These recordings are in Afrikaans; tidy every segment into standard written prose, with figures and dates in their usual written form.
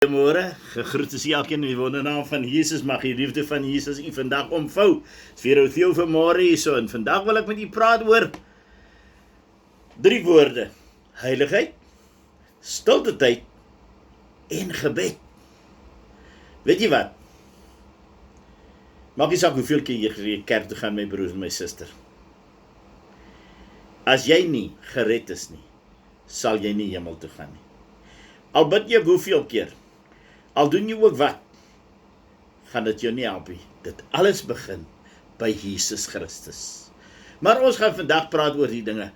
Goeiemôre, gegroet is elkeen in die wondernaam van Jesus, mag die liefde van Jesus u vandag omvou. Dis weer met jou vanmôre hierso en vandag wil ek met u praat oor 3 woorde: heiligheid, stilte tyd en gebed. Weet jy wat? Maak nie saak hoeveel keer jy kerk toe gaan, my broers en my suster. As jy nie gered is nie, sal jy nie hemel toe gaan nie. Al bid jy hoeveel keer, al doen jy ook wat, gaan dit jou nie help nie. Dit alles begin by Jesus Christus. Maar ons gaan vandag praat oor die dinge,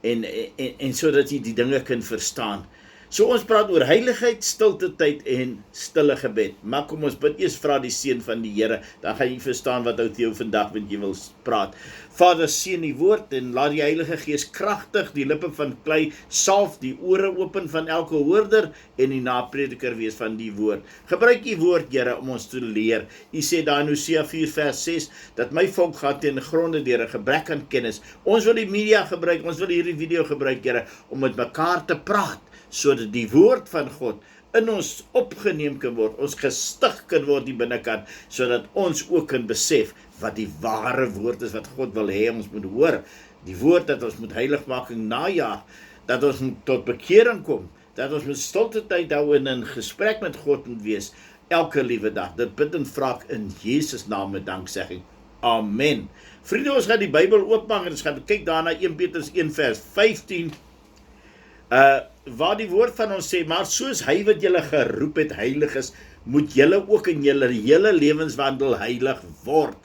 en sodat jy die dinge kan verstaan. So ons praat oor heiligheid, stilte tyd en stille gebed. Maar kom ons bid eers, vra die seën van die Here, dan gaan jy verstaan wat uit jou vandag met jy wil praat. Vader, seën die woord en laat die Heilige Gees kragtig die lippe van klei salf, die ore open van elke hoorder en die naprediker wees van die woord. Gebruik die woord, Here, om ons te leer. U sê daar in Hosea 4 vers 6 dat my volk gaan ten gronde deur 'n gebrek aan kennis. Ons wil die media gebruik, ons wil hierdie video gebruik, Here, om met mekaar te praat, sodat die woord van God in ons opgeneem kan word, ons gestig kan word die binnekant, sodat ons ook kan besef wat die ware woord is, wat God wil hê ons moet hoor. Die woord dat ons moet heiligmaking najaag, dat ons moet tot bekering kom, dat ons met stilte tyd hou en in gesprek met God moet wees, elke liewe dag. Dit bid en vra ek in Jesus naam met danksegging. Amen. Vriende, ons gaan die Bybel oopmaak en ons gaan kyk daarna 1 Petrus 1 vers 15, waar die woord van ons sê, maar soos hy wat julle geroep het heilig is, moet julle ook in julle hele lewenswandel heilig word.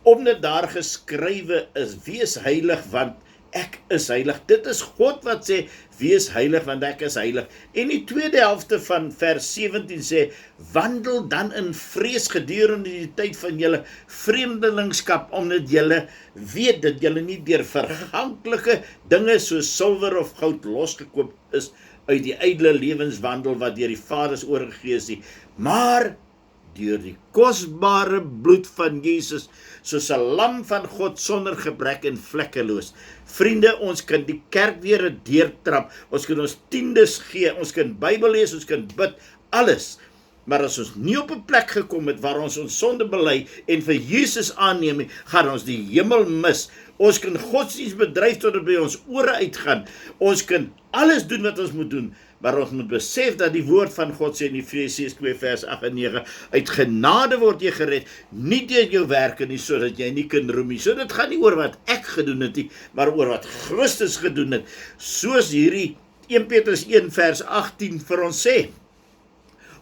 Omdat daar geskrywe is, wees heilig want ek is heilig. Dit is God wat sê, wees heilig want ek is heilig. En die tweede helfte van vers 17 sê, wandel dan in vrees gedurende die tyd van julle vreemdelingskap, omdat julle weet dat julle nie deur verganklike dinge soos silwer of goud losgekoop is uit die ydelle lewenswandel wat deur die Vaders oorgegee is nie, maar deur die kosbare bloed van Jesus, soos 'n lam van God sonder gebrek en vlekkeloos. Vriende, ons kan die kerk weer deurtrap, ons kan ons tiendes gee, ons kan Bybel lees, ons kan bid, alles. Maar as ons nie op 'n plek gekom het waar ons sonde bely en vir Jesus aanneem, gaan ons die hemel mis. Ons kan godsdienst bedryf tot dit by ons ore uitgaan. Ons kan alles doen wat ons moet doen, maar ons moet besef dat die woord van God sê in Efesiërs 2 vers 8 en 9, uit genade word jy gered, nie deur jou werke nie, sodat jy nie kan roem nie. So dit gaan nie oor wat ek gedoen het nie, maar oor wat Christus gedoen het. Soos hierdie 1 Petrus 1 vers 18 vir ons sê.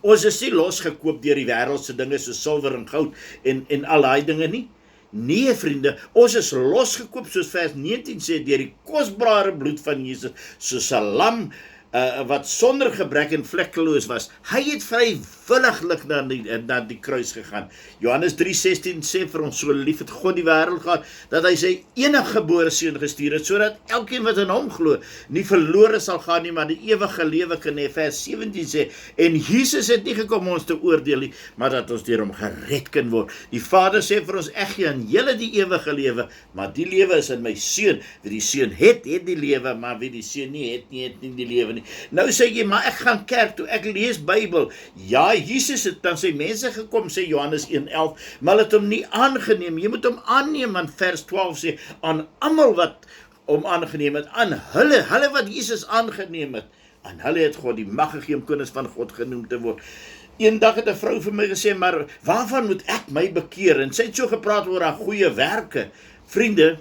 Ons is nie losgekoop deur die wêreldse dinge soos silwer en goud en al daai dinge nie. Nee, vriende, ons is losgekoop, soos vers 19 sê, deur die kosbare bloed van Jesus, soos 'n lam wat sonder gebrek en vlekkeloos was. Hy het vrywilliglik na die kruis gegaan. Johannes 3:16 sê vir ons, so lief het God die wêreld gehad, dat hy sy eniggebore seun gestuur het, sodat elkeen wat in hom glo, nie verlore sal gaan nie, maar die ewige lewe kan hê. Vers 17 sê, en Jesus het nie gekom om ons te oordeel nie, maar dat ons deur hom gered kan word. Die Vader sê vir ons, ek gee aan julle die ewige lewe, maar die lewe is in my seun. Wie die seun het die lewe, maar wie die seun nie het nie die lewe nie. Nou sê jy, maar ek gaan kerk toe, ek lees Bybel. Ja, Jesus het dan sy mense gekom, sê Johannes 1:11, maar hulle het hom nie aangeneem. Jy moet hom aanneem, want vers 12 sê, aan almal wat hom aangeneem het, aan hulle wat Jesus aangeneem het, aan hulle het God die mag gegee om kinders van God genoem te word. Eendag het 'n vrou vir my gesê, maar waarvan moet ek my bekeer? En sy het so gepraat oor haar goeie werke. Vriende,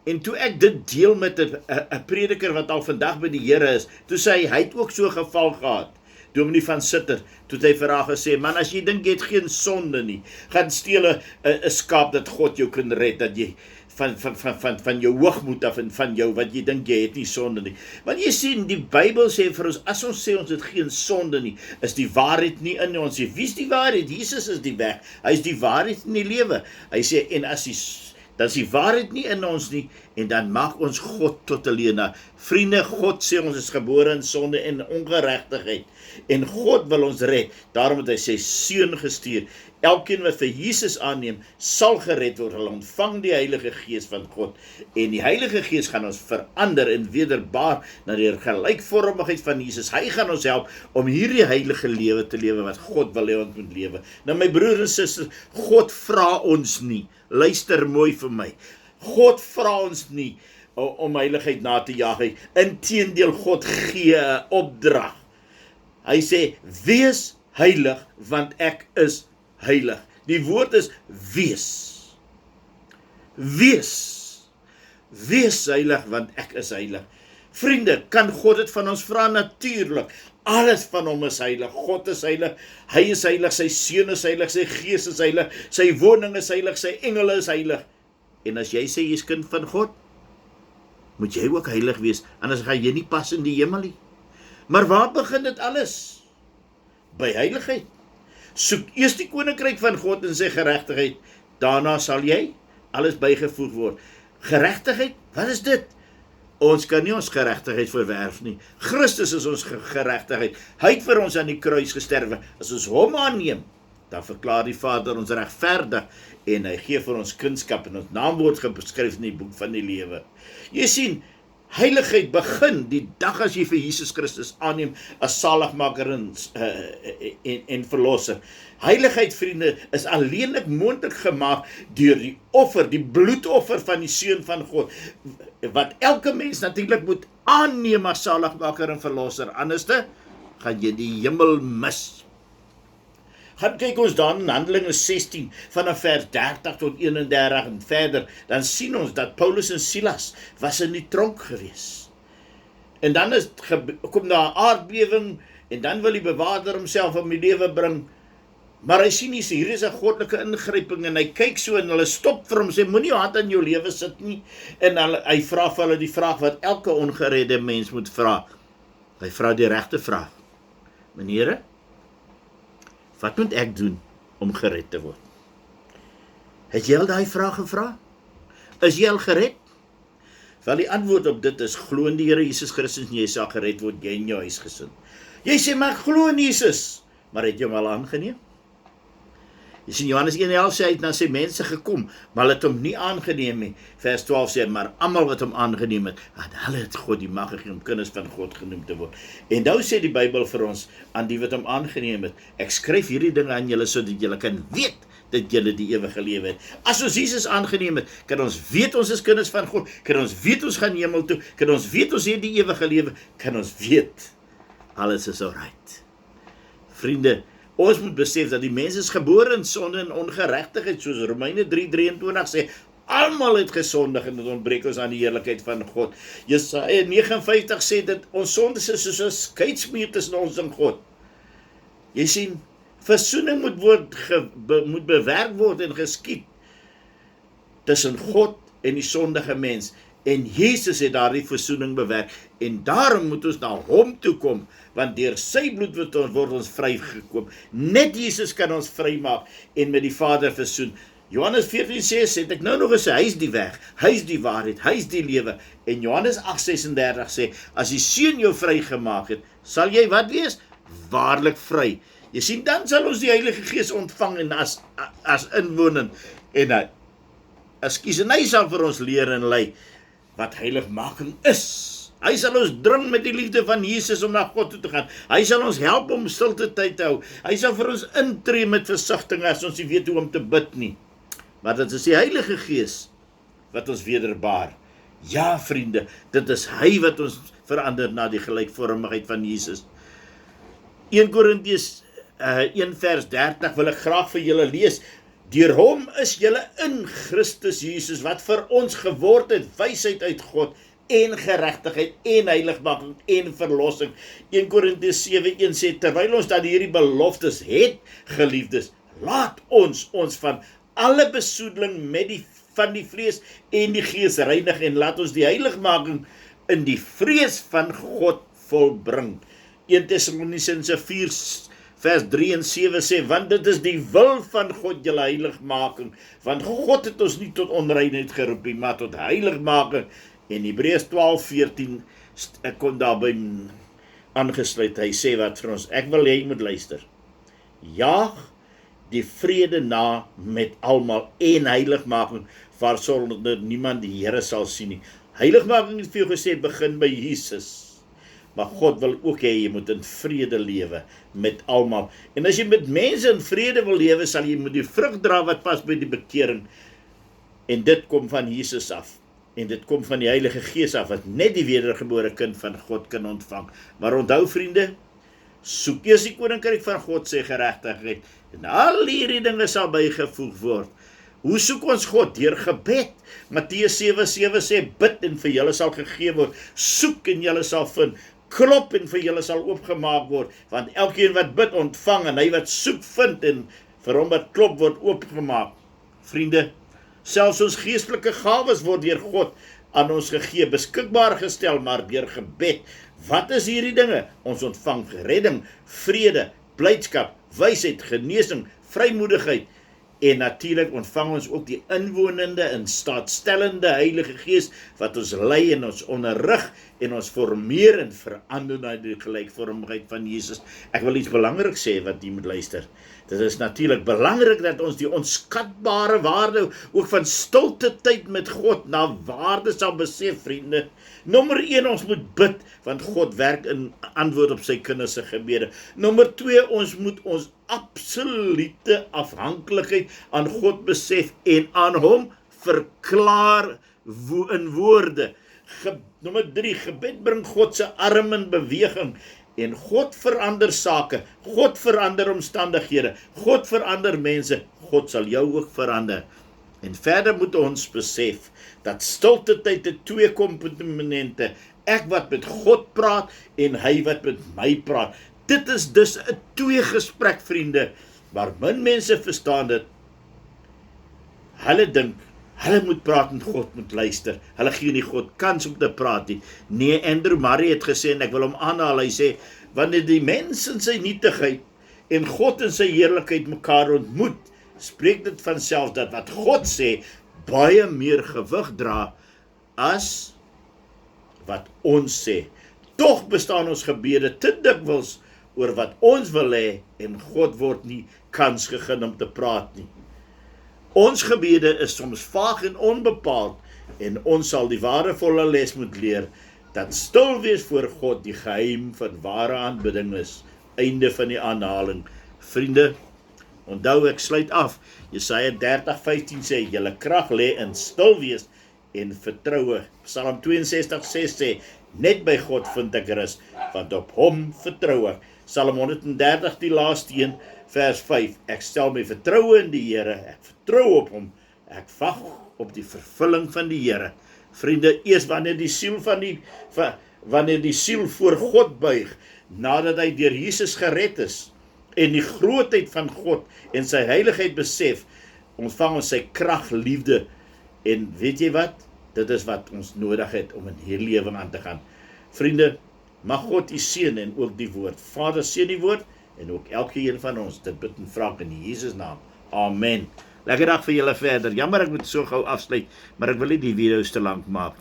en toe ek dit deel met 'n prediker wat al vandag by die Here is, toe sê hy het ook so 'n geval gehad. Dominee van Sitter, toe het hy vir haar gesê, man, as jy dink jy het geen sonde nie, gaan steel 'n skaap dat God jou kan red, dat jy van jou hoogmoed af en van jou, wat jy dink jy het nie sonde nie. Want jy sien, die Bybel sê vir ons, as ons sê ons het geen sonde nie, is die waarheid nie in ons. Wie is die waarheid? Jesus is die weg. Hy is die waarheid in die lewe. Hy sê, en dan is die waarheid nie in ons nie, en dan maak ons God tot 'n leienaar. Vriende, God sê ons is gebore in sonde en ongeregtigheid. En God wil ons red, daarom het hy sy seun gestuur. Elkeen wat vir Jesus aanneem, sal gered word. Hulle ontvang die Heilige Gees van God. En die Heilige Gees gaan ons verander en wederbaar na die gelykvormigheid van Jesus. Hy gaan ons help om hierdie heilige lewe te lewe wat God wil hê ons moet lewe. Nou my broers en susters, God vra ons nie, luister mooi vir my, God vra ons nie om heiligheid na te jaag. Inteendeel, God gee 'n opdrag. Hy sê, wees heilig, want ek is heilig. Die woord is wees. Wees. Wees heilig, want ek is heilig. Vriende, kan God dit van ons vra? Natuurlik. Alles van hom is heilig. God is heilig. Hy is heilig. Sy seun is heilig. Sy gees is heilig. Sy woning is heilig. Sy engele is heilig. En as jy sê jy is kind van God, moet jy ook heilig wees, anders gaan jy nie pas in die hemel nie. Maar waar begin dit alles? By heiligheid. Soek eers die koninkryk van God en sy geregtigheid, daarna sal jy alles bygevoeg word. Geregtigheid, wat is dit? Ons kan nie ons geregtigheid verwerf nie. Christus is ons geregtigheid. Hy het vir ons aan die kruis gesterwe. As ons hom aanneem, dan verklaar die Vader ons regverdig en hy gee vir ons kunskap en ons naam word geskryf in die boek van die lewe. Jy sien, heiligheid begin die dag as jy vir Jesus Christus aanneem as saligmaker en verlosser. Heiligheid, vriende, is alleenlik moontlik gemaak deur die offer, die bloedoffer van die seun van God, wat elke mens natuurlik moet aanneem as saligmaker en verlosser. Anderste gaan jy die hemel mis. Gaan kyk ons dan in Handelinge 16 vanaf vers 30 tot 31 en verder, dan sien ons dat Paulus en Silas was in die tronk gewees. En dan kom daar 'n aardbewing en dan wil die bewaarder homself om die lewe bring. Maar hy sien hier is 'n goddelike ingryping en hy kyk so en hulle stop vir hom, sê moenie jou hand aan jou lewe sit nie. En hy vra vir hulle die vraag wat elke ongeredde mens moet vra. Hy vra die regte vraag. Meneere, wat moet ek doen om gered te word? Het jy al daai vraag gevra? Is jy al gered? Wel, die antwoord op dit is, glo in die Here Jesus Christus en jy sal gered word, jy en jou huisgesin. Jy sê, maar ek glo in Jesus, maar het jy hom al aangeneem? Jy sien, Johannes 1:11 sê, hy het na sy mense gekom, maar hulle het hom nie aangeneem nie. Vers 12 sê, maar almal wat hom aangeneem het, hulle het God die mag gegee om kinders van God genoem te word. En nou sê die Bybel vir ons, aan die wat hom aangeneem het, ek skryf hierdie dinge aan julle, sodat julle kan weet, dat julle die ewige lewe het. As ons Jesus aangeneem het, kan ons weet ons is kinders van God, kan ons weet ons gaan hemel toe, kan ons weet ons het die ewige lewe, kan ons weet, alles is alright. Vriende, ons moet besef dat die mens is gebore in sonde en ongeregtigheid, soos Romeine 3:23 sê, almal het gesondig en dit ontbreek ons aan die heerlikheid van God. Jesaja 59 sê dat ons sondes is soos 'n skeidsmuur tussen ons en God. Jy sien, versoening moet bewerk word en geskied tussen God en die sondige mens. En Jesus het daardie versoening bewerk. En daarom moet ons na hom toe kom, want deur sy bloed word ons vrygekoop. Net Jesus kan ons vrymaak en met die Vader versoen. Johannes 14:6 sê, ek nou nog eens sê, hy is die weg, hy is die waarheid, hy is die lewe. En Johannes 8:36 sê, as die Seun jou vrygemaak het, sal jy wat wees? Waarlik vry. Jy sien, dan sal ons die Heilige Gees ontvang en as inwoning. En hy sal vir ons leer en lei wat heiligmaking is. Hy sal ons dring met die liefde van Jesus om na God toe te gaan. Hy sal ons help om stilte tyd te hou. Hy sal vir ons intree met versigtiging as ons nie weet hoe om te bid nie. Maar dit is die Heilige Gees wat ons wederbaar. Ja, vriende, dit is hy wat ons verander na die gelykvormigheid van Jesus. 1 Korintiërs 1 vers 30 wil ek graag vir julle lees. Deur hom is julle in Christus Jesus, wat vir ons geword het, wysheid uit God, en geregtigheid, en heiligmaking, en verlossing. 1 Korintiërs 7:1 sê, terwyl ons dan hierdie beloftes het, geliefdes, laat ons van alle besoedeling van die vlees en die gees reinig, en laat ons die heiligmaking in die vrees van God volbring. 1 Tessalonisense 4 vers 3 en 7 sê, want dit is die wil van God julle heiligmaking, want God het ons nie tot onreinheid geroep nie, maar tot heiligmaking. En Hebreërs 12:14 kom daarby aangesluit. Hy sê wat vir ons, ek wil hê jy moet luister. Jaag die vrede na met almal en heiligmaking, waar sonder niemand die Here sal sien nie. Heiligmaking het vir jou gesê, begin by Jesus. Maar God wil ook hê jy moet in vrede lewe met almal. En as jy met mense in vrede wil lewe, sal jy moet die vrug dra wat pas by die bekering. En dit kom van Jesus af. En dit kom van die Heilige Gees af, wat net die wedergebore kind van God kan ontvang. Maar onthou vriende, soek eers die koninkryk van God se geregtigheid, en al hierdie dinge sal bygevoeg word. Hoe soek ons God? Deur gebed. Matteus 7:7 sê, bid en vir julle sal gegee word. Soek en julle sal vind. Klop en vir julle sal oopgemaak word. Want elkeen wat bid ontvang, en hy wat soek vind, en vir hom wat klop word oopgemaak. Vriende, selfs ons geestelike gawes word deur God aan ons gegee, beskikbaar gestel, maar deur gebed. Wat is hierdie dinge? Ons ontvang redding, vrede, blydskap, wysheid, genesing, vrymoedigheid, en natuurlik ontvang ons ook die inwonende en staatstellende Heilige Gees, wat ons lei en ons onderrig en ons formeer en verander na die gelykvormigheid van Jesus. Ek wil iets belangrik sê wat jy moet luister. Dit is natuurlik belangrik dat ons die onskatbare waarde ook van stilte tyd met God na waarde sal besef, vriende. Nommer 1, ons moet bid, want God werk in antwoord op sy kinders se gebede. Nommer 2, ons moet ons absolute afhanklikheid aan God besef en aan hom verklaar in woorde. Nommer 3, gebed bring God se arm in beweging. En God verander sake, God verander omstandighede, God verander mense, God sal jou ook verander. En verder moet ons besef dat stilte tyd het 2 komponente, ek wat met God praat en hy wat met my praat. Dit is dus 'n 2 gesprek, vriende, maar min mense verstaan dit. Hulle dink, hulle moet praat en God moet luister. Hulle gee nie God kans om te praat nie. Nee, Andrew Murray het gesê, en ek wil hom aanhaal, hy sê, wanneer die mens in sy nietigheid en God in sy heerlikheid mekaar ontmoet, spreek dit vanself dat wat God sê, baie meer gewig dra as wat ons sê. Tog bestaan ons gebede te dikwels oor wat ons wil hê, en God word nie kans gegee om te praat nie. Ons gebede is soms vaag en onbepaald, en ons sal die waardevolle les moet leer, dat stil wees voor God die geheim van ware aanbidding is. Einde van die aanhaling. Vriende, onthou, ek sluit af. Jesaja 30:15 sê, julle krag lê in stil wees en vertroue. Psalm 62:6 sê, net by God vind ek rus, want op hom vertrou ek. Psalm 130, die laaste een, vers 5, ek stel my vertroue in die Here, ek vertrou op hom, ek wag op die vervulling van die Here. Vriende, eers wanneer die siel voor God buig, nadat hy deur Jesus gered is, en die grootheid van God en sy heiligheid besef, ontvang ons sy krag, liefde, en weet jy wat? Dit is wat ons nodig het om in hierdie lewe aan te gaan. Vriende, mag God u seën en ook die woord. Vader, seën die woord, en ook elkeen van ons, dit bid en vra in Jesus naam. Amen. Lekker dag vir julle verder. Jammer ek moet so gou afsluit, maar ek wil nie die video's te lank maak nie.